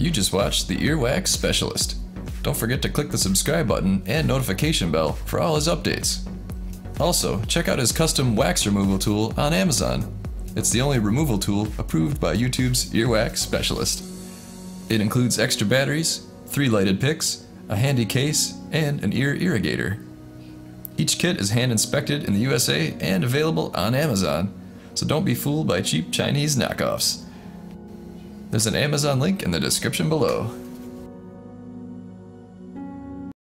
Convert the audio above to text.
You just watched the Earwax Specialist. Don't forget to click the subscribe button and notification bell for all his updates. Also, check out his custom wax removal tool on Amazon. It's the only removal tool approved by YouTube's Earwax Specialist. It includes extra batteries, 3 lighted picks, a handy case, and an ear irrigator. Each kit is hand inspected in the USA and available on Amazon, so don't be fooled by cheap Chinese knockoffs. There's an Amazon link in the description below.